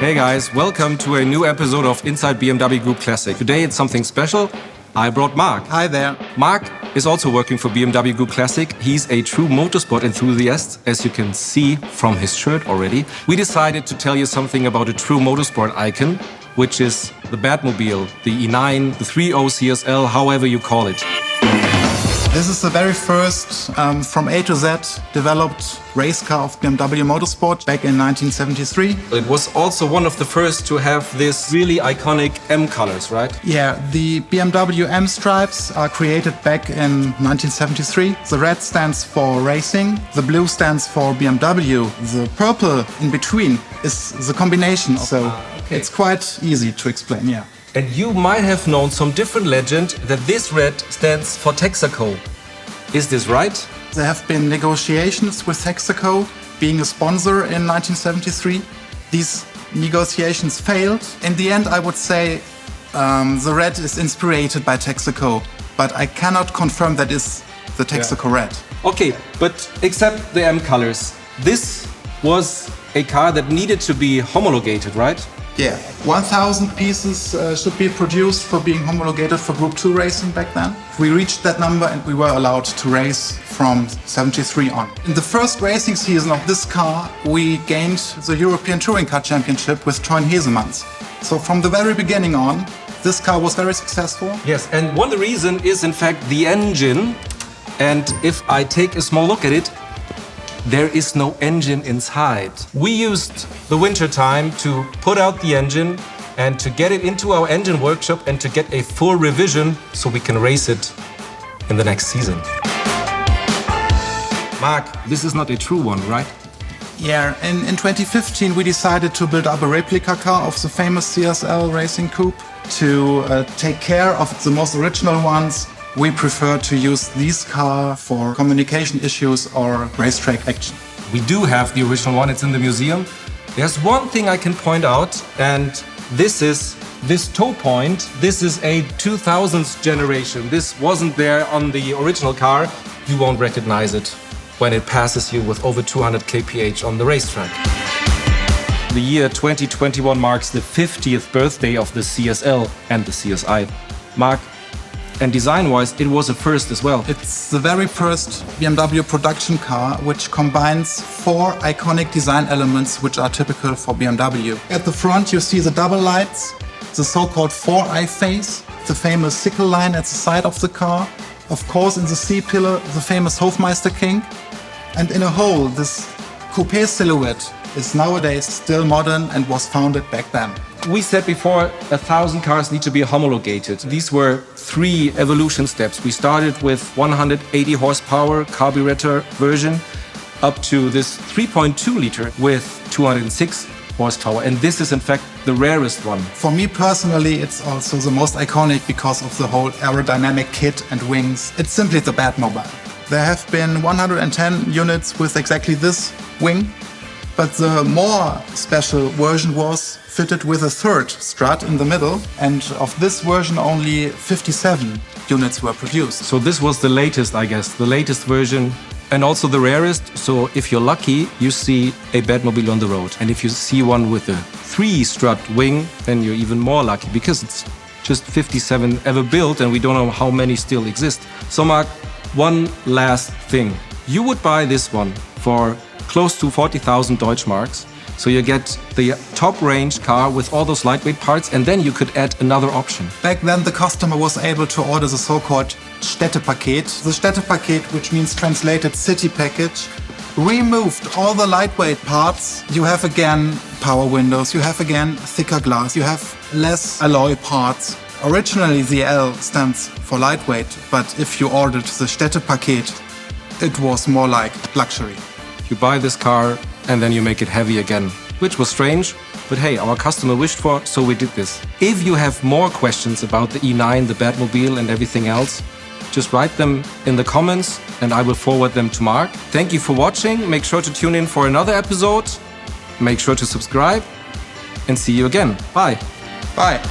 Hey guys, welcome to a new episode of Inside BMW Group Classic. Today it's something special. I brought Mark. Hi there. Mark is also working for BMW Group Classic. He's a true motorsport enthusiast, as you can see from his shirt already. We decided to tell you something about a true motorsport icon, which is the Batmobile, the E9, the 3.0 CSL, however you call it. This is the very first from A to Z developed race car of BMW Motorsport back in 1973. It was also one of the first to have this really iconic M colors, right? Yeah, the BMW M stripes are created back in 1973. The red stands for racing, the blue stands for BMW. The purple in between is the combination, so it's quite easy to explain, yeah. And you might have known some different legend that this red stands for Texaco. Is this right? There have been negotiations with Texaco being a sponsor in 1973. These negotiations failed. In the end, I would say the red is inspired by Texaco, but I cannot confirm that is the Texaco red. Okay, but except the M colors, this was a car that needed to be homologated, right? Yeah, 1,000 pieces should be produced for being homologated for Group 2 racing back then. We reached that number and we were allowed to race from 73 on. In the first racing season of this car, we gained the European Touring Car Championship with Toyn Hesemans. So from the very beginning on, this car was very successful. Yes, and one reason is in fact the engine. And if I take a small look at it, there is no engine inside. We used the winter time to put out the engine and to get it into our engine workshop and to get a full revision so we can race it in the next season. Mark, this is not a true one, right? Yeah, in 2015 we decided to build up a replica car of the famous CSL racing coupe. To take care of the most original ones, we prefer to use this car for communication issues or racetrack action. We do have the original one, it's in the museum. There's one thing I can point out, and this is this toe point. This is a 2000s generation. This wasn't there on the original car. You won't recognize it when it passes you with over 200 kph on the racetrack. The year 2021 marks the 50th birthday of the CSL and the CSI. Mark, and design-wise, it was a first as well. It's the very first BMW production car which combines 4 iconic design elements which are typical for BMW. At the front you see the double lights, the so-called 4-eye face, the famous sickle line at the side of the car, of course in the C-pillar the famous Hofmeister King, and in a whole this coupe silhouette is nowadays still modern and was founded back then. We said before 1,000 cars need to be homologated. These were 3 evolution steps. We started with 180 horsepower carburetor version up to this 3.2 liter with 206 horsepower. And this is in fact the rarest one. For me personally, it's also the most iconic because of the whole aerodynamic kit and wings. It's simply the Batmobile. There have been 110 units with exactly this wing. But the more special version was fitted with a third strut in the middle, and of this version only 57 units were produced. So this was the latest, I guess, the latest version and also the rarest. So if you're lucky, you see a Batmobile on the road. And if you see one with a 3-strut wing, then you're even more lucky because it's just 57 ever built and we don't know how many still exist. So Mark, one last thing. You would buy this one for close to 40,000 Deutschmarks. So you get the top range car with all those lightweight parts and then you could add another option. Back then the customer was able to order the so-called Städtepaket. The Städtepaket, which means translated city package, removed all the lightweight parts. You have again power windows, you have again thicker glass, you have less alloy parts. Originally the L stands for lightweight, but if you ordered the Städtepaket, it was more like luxury. You buy this car and then you make it heavy again, which was strange, but hey, our customer wished for, so we did this. If you have more questions about the E9, the Batmobile and everything else, just write them in the comments and I will forward them to Mark. Thank you for watching. Make sure to tune in for another episode. Make sure to subscribe and see you again. Bye. Bye.